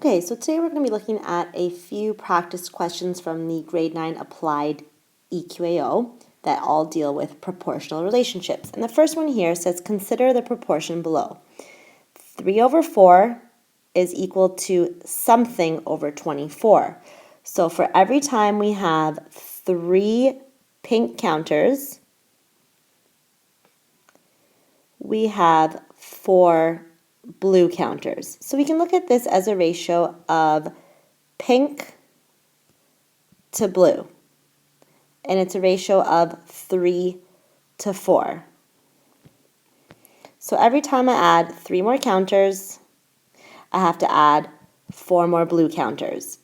Okay, so today we're going to be looking at a few practice questions from the grade 9 applied EQAO that all deal with proportional relationships. And the first one here says, consider the proportion below. 3 over 4 is equal to something over 24. So for every time we have 3 pink counters, we have 4 blue counters. So we can look at this as a ratio of pink to blue. And it's a ratio of 3 to 4. So every time I add 3 more counters, I have to add 4 more blue counters.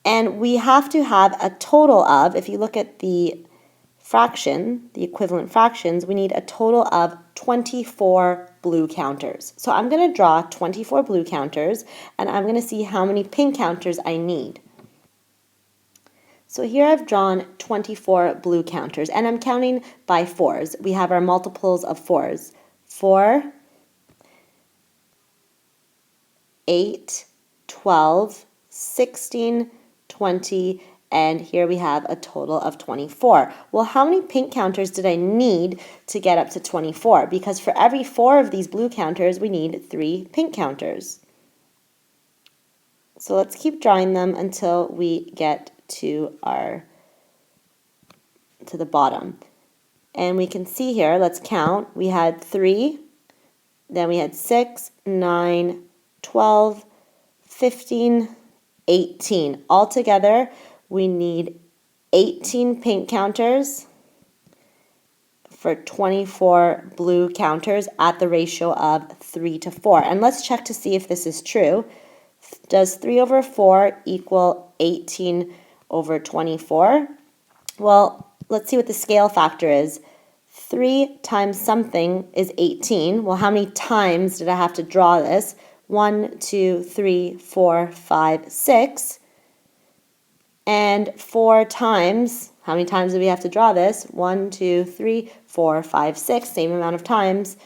And we have to have a total of, if you look at the fraction, the equivalent fractions, we need a total of 24 blue counters. So I'm going to draw 24 blue counters, and I'm going to see how many pink counters I need. So here I've drawn 24 blue counters, and I'm counting by 4s. We have our multiples of 4s. 4, 8, 12, 16, 20, and here we have a total of 24. Well, how many pink counters did I need to get up to 24? Because for every 4 of these blue counters, we need 3 pink counters. So let's keep drawing them until we get to the bottom. And we can see here, let's count, we had 3, then we had 6, 9, 12, 15, 18. Altogether, we need 18 pink counters for 24 blue counters at the ratio of 3 to 4. And let's check to see if this is true. Does 3 over 4 equal 18 over 24? Well, let's see what the scale factor is. 3 times something is 18. Well, how many times did I have to draw this? 1, 2, 3, 4, 5, 6. And 4 times, how many times do we have to draw this? 1, 2, 3, 4, 5, 6, same amount of times.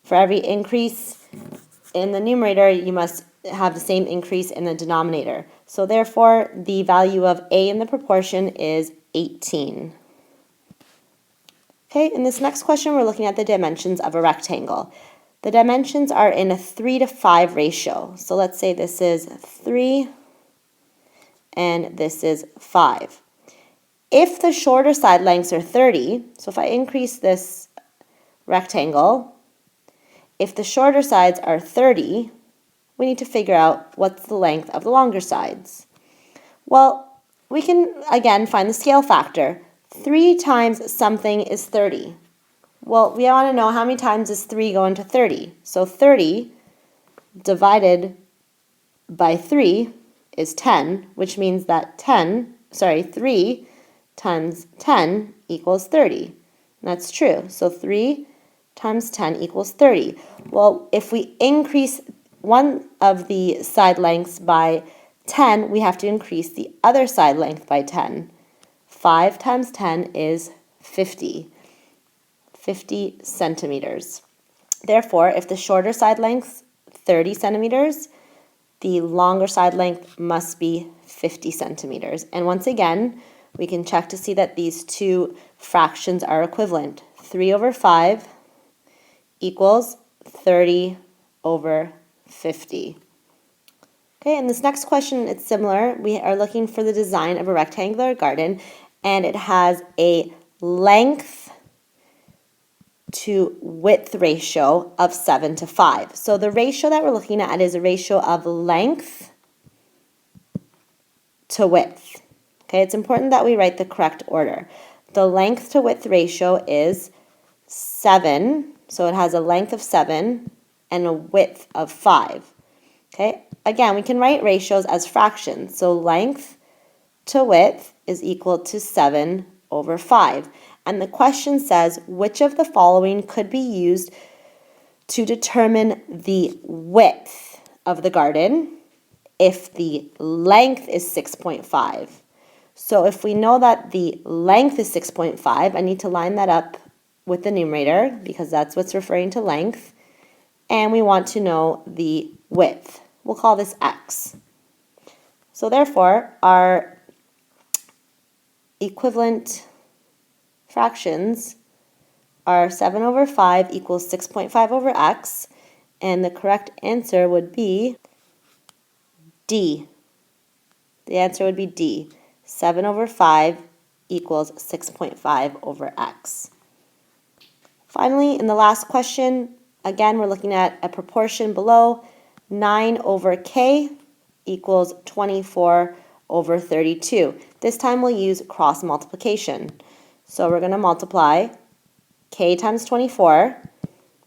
For every increase in the numerator, you must have the same increase in the denominator. So therefore, the value of A in the proportion is 18. Okay, in this next question, we're looking at the dimensions of a rectangle. The dimensions are in a 3 to 5 ratio. So let's say this is 3 and this is 5. If the shorter side lengths are 30, so if I increase this rectangle, if the shorter sides are 30, we need to figure out what's the length of the longer sides. Well, we can, again, find the scale factor. 3 times something is 30. Well, we want to know how many times does 3 go into 30. So 30 divided by 3 is 10, which means that 3 times 10 equals 30. And that's true. So 3 times 10 equals 30. Well, if we increase one of the side lengths by 10, we have to increase the other side length by 10. 5 times 10 is 50 centimeters. Therefore, if the shorter side length 30 centimeters, the longer side length must be 50 centimeters. And once again, we can check to see that these two fractions are equivalent. 3 over 5 equals 30 over 50. Okay, in this next question, it's similar. We are looking for the design of a rectangular garden, and it has a length to width ratio of 7 to 5. So the ratio that we're looking at is a ratio of length to width. Okay, it's important that we write the correct order. The length to width ratio is 7, so it has a length of 7 and a width of 5. Okay, again, we can write ratios as fractions. So length to width is equal to 7 over 5. And the question says, which of the following could be used to determine the width of the garden if the length is 6.5? So if we know that the length is 6.5, I need to line that up with the numerator because that's what's referring to length. And we want to know the width. we'll call this x. So therefore, our equivalent fractions are 7 over 5 equals 6.5 over x, and the correct answer would be D. The answer would be D. 7 over 5 equals 6.5 over x. Finally, in the last question, again, we're looking at a proportion below. 9 over k equals 24 over 32. This time we'll use cross multiplication. So we're going to multiply k times 24,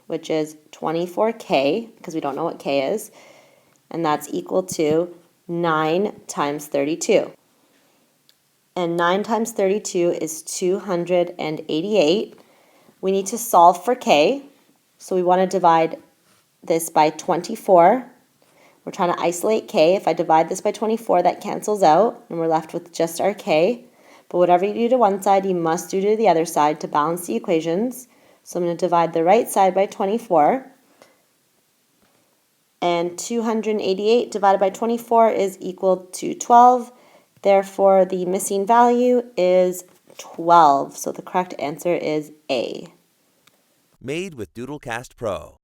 which is 24k, because we don't know what k is, and that's equal to 9 times 32. And 9 times 32 is 288. We need to solve for k, so we want to divide this by 24. We're trying to isolate k. If I divide this by 24, that cancels out, and we're left with just our k. But whatever you do to one side, you must do to the other side to balance the equations. So I'm going to divide the right side by 24. And 288 divided by 24 is equal to 12. Therefore, the missing value is 12. So the correct answer is A. Made with Doodlecast Pro.